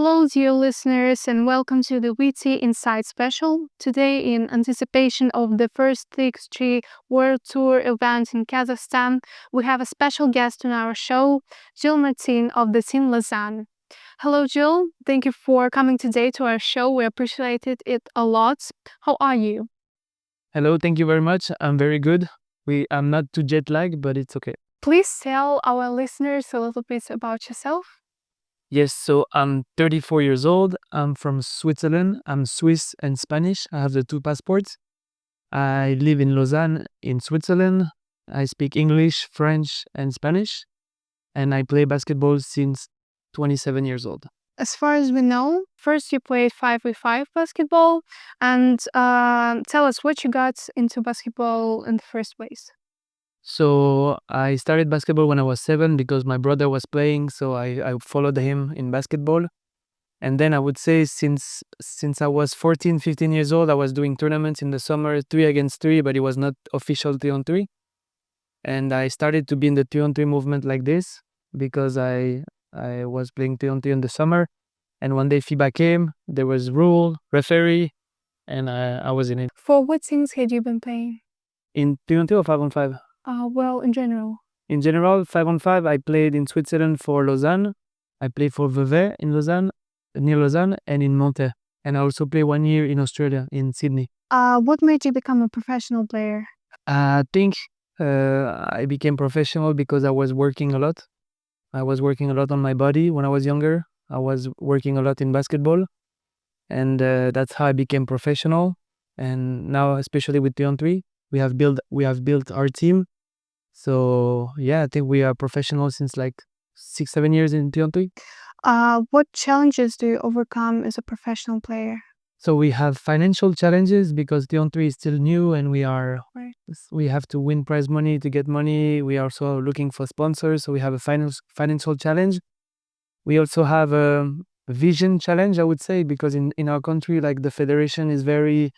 Hello, dear listeners, and welcome to the Witty Inside special. Today, in anticipation of the first X3 World Tour event in Kazakhstan, we have a special guest on our show, Gilles Martin of the Team Lausanne. Hello, Gilles. Thank you for coming today to our show. We appreciated it a lot. How are you? Hello, thank you very much. I'm very good. I'm not too jet lagged, but it's okay. Please tell our listeners a little bit about yourself. Yes, so I'm 34 years old. I'm from Switzerland. I'm Swiss and Spanish. I have the two passports. I live in Lausanne in Switzerland. I speak English, French, and Spanish. And I play basketball since 27 years old. As far as we know, first you played 5v5 basketball, and tell us what you got into basketball in the first place. So I started basketball when I was 7 because my brother was playing, so I followed him in basketball. And then I would say since I was 14, 15 years old, I was doing tournaments in the summer, 3 against 3, but it was not official 3-on-3. And I started to be in the 3-on-3 movement like this because I was playing 3-on-3 in the summer. And one day FIBA came, there was rule, referee, and I was in it. For what teams had you been playing? In 3-on-3 or 5-on-5? Well, in general. In general, 5-on-5, I played in Switzerland for Lausanne. I played for Vevey in Lausanne, near Lausanne, and in Monte. And I also played 1 year in Australia, in Sydney. What made you become a professional player? I think I became professional because I was working a lot. I was working a lot on my body when I was younger. I was working a lot in basketball. And that's how I became professional. And now, especially with 3-on-3, we have built our team. So yeah, I think we are professional since like 6-7 years in 3-on-3. What challenges do you overcome as a professional player? So we have financial challenges because 3-on-3 is still new and we have to win prize money to get money. We are also looking for sponsors, so we have a financial challenge. We also have a vision challenge, I would say, because in our country, like the federation is very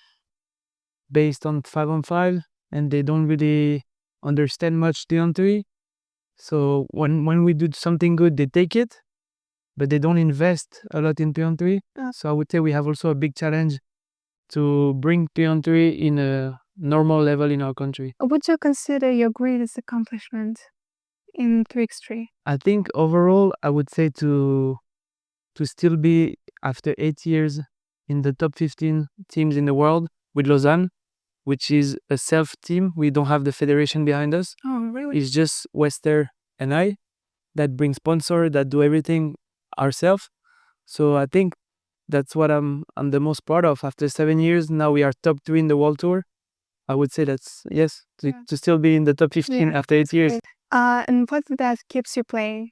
based on 5-on-5 and they don't really understand much 3-on-3. So when we do something good, they take it, but they don't invest a lot in 3-on-3. So I would say we have also a big challenge to bring 3-on-3 in a normal level in our country. What do you consider your greatest accomplishment in 3x3? I think overall, I would say to still be, after 8 years, in the top 15 teams in the world with Lausanne, which is a self-team. We don't have the federation behind us. Oh, really? It's just Wester and I that bring sponsor, that do everything ourselves. So I think that's what I'm the most proud of. After 7 years, now we are top 3 in the world tour. I would say that's, yes, to still be in the top 15 after 8 years. Great. And what that keeps you playing?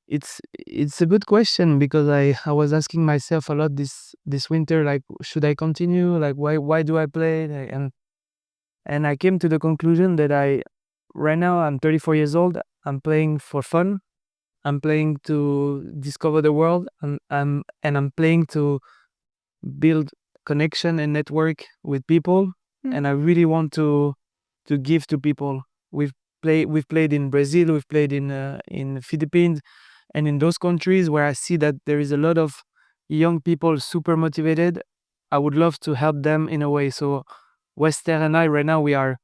It's a good question because I was asking myself a lot this winter, like, should I continue? Like, why do I play? Like, and I came to the conclusion that right now I'm 34 years old. I'm playing for fun. I'm playing to discover the world, and I'm playing to build connection and network with people. And I really want to give to people. We've played in Brazil, we've played in Philippines, and in those countries where I see that there is a lot of young people super motivated, I would love to help them in a way. So Wester and I right now, we are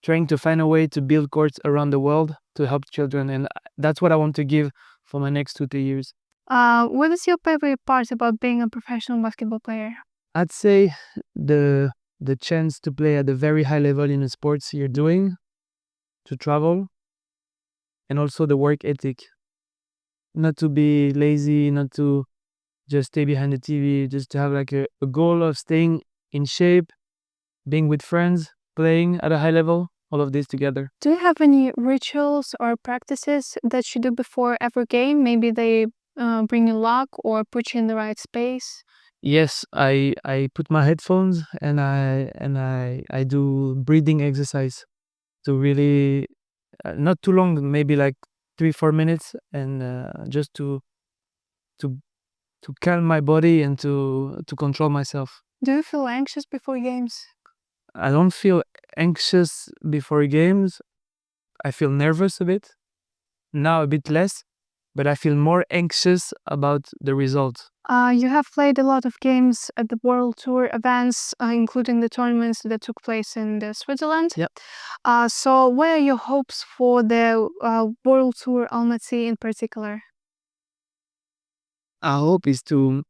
trying to find a way to build courts around the world to help children, and that's what I want to give for my next 2-3 years. What is your favorite part about being a professional basketball player? I'd say the chance to play at a very high level in the sports you're doing, to travel, and also the work ethic. Not to be lazy, not to just stay behind the TV, just to have like a goal of staying in shape, being with friends, playing at a high level, all of this together. Do you have any rituals or practices that you do before every game? Maybe they bring you luck or put you in the right space? Yes, I put my headphones and I do breathing exercise to really not too long, maybe like 3-4 minutes, and just to calm my body and to control myself. Do you feel anxious before games? I don't feel anxious before games. I feel nervous a bit. Now a bit less, but I feel more anxious about the result. You have played a lot of games at the World Tour events, including the tournaments that took place in Switzerland. Yep. So what are your hopes for the World Tour Almaty in particular? Our hope is to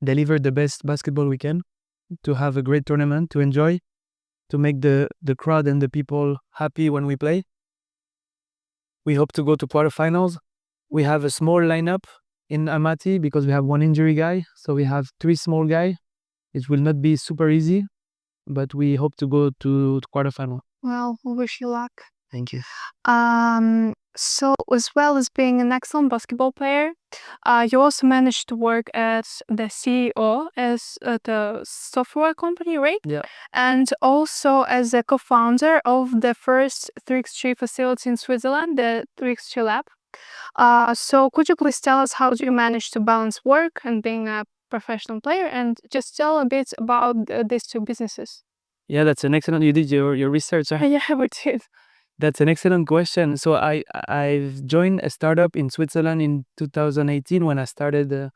deliver the best basketball we can, to have a great tournament, to enjoy, to make the crowd and the people happy when we play. We hope to go to quarterfinals. We have a small lineup in Almaty because we have one injury guy. So we have 3 small guys. It will not be super easy, but we hope to go to quarterfinal. Well, we wish you luck. Thank you. So as well as being an excellent basketball player, you also managed to work as the CEO as the software company, right? Yeah. And also as a co-founder of the first 3x3 facility in Switzerland, the 3x3 lab. So could you please tell us how do you manage to balance work and being a professional player, and just tell a bit about these two businesses? Yeah, that's an excellent. You did your research. Huh? Yeah, we did. That's an excellent question. So I've joined a startup in Switzerland in 2018 when I started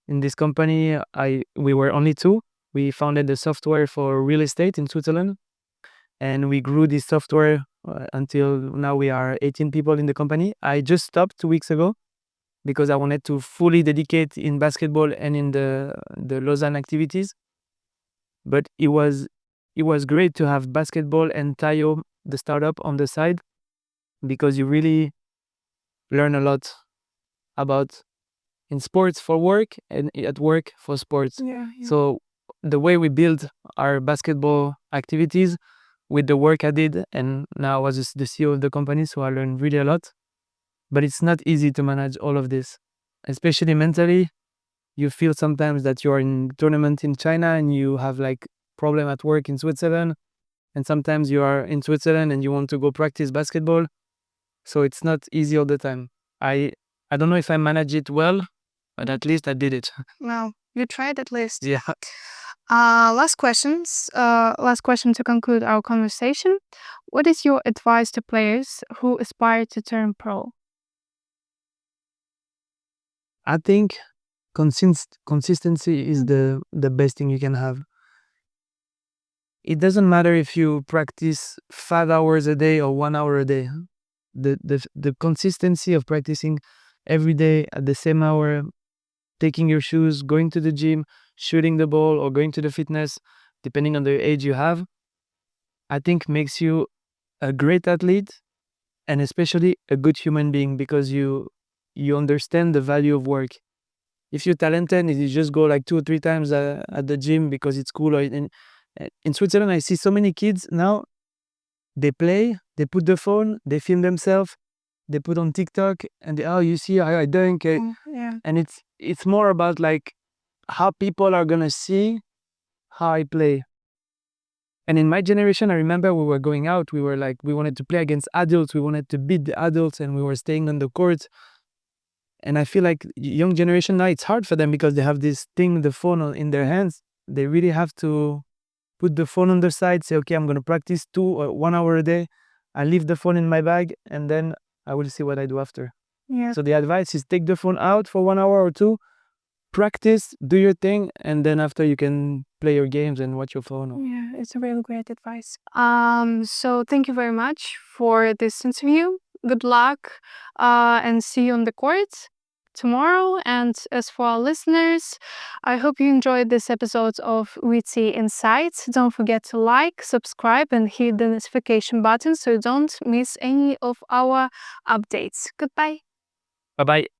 in this company. We were only 2. We founded the software for real estate in Switzerland, and we grew this software until now we are 18 people in the company. I just stopped 2 weeks ago because I wanted to fully dedicate in basketball and in the Lausanne activities. But it was great to have basketball and Tayo, the startup, on the side, because you really learn a lot about in sports for work and at work for sports. Yeah. So the way we build our basketball activities with the work I did, and now I was the CEO of the company, so I learned really a lot. But it's not easy to manage all of this, especially mentally. You feel sometimes that you're in tournament in China and you have like problem at work in Switzerland, and sometimes you are in Switzerland and you want to go practice basketball. So it's not easy all the time. I don't know if I manage it well, but at least I did it. Well, you tried at least. Yeah. Last question to conclude our conversation. What is your advice to players who aspire to turn pro? I think consistency is the best thing you can have. It doesn't matter if you practice 5 hours a day or 1 hour a day. The consistency of practicing every day at the same hour, taking your shoes, going to the gym, shooting the ball, or going to the fitness, depending on the age you have, I think makes you a great athlete and especially a good human being, because you understand the value of work. If you're talented and you just go like 2 or 3 times at the gym because it's cool, or in Switzerland, I see so many kids now, they play, they put the phone, they film themselves, they put on TikTok, and you see how I dunk. Yeah. And it's more about like how people are gonna see how I play. And in my generation, I remember we were going out, we wanted to play against adults, we wanted to beat the adults, and we were staying on the court. And I feel like young generation now, it's hard for them because they have this thing, the phone in their hands. They really have to put the phone on their side, say, okay, I'm going to practice 2 or 1 hour a day. I leave the phone in my bag, and then I will see what I do after. Yeah. So the advice is take the phone out for 1 hour or 2, practice, do your thing, and then after you can play your games and watch your phone. Yeah, it's a really great advice. So thank you very much for this interview. Good luck, and see you on the court tomorrow. And as for our listeners, I hope you enjoyed this episode of Witty Insights. Don't forget to like, subscribe, and hit the notification button so you don't miss any of our updates. Goodbye. Bye-bye.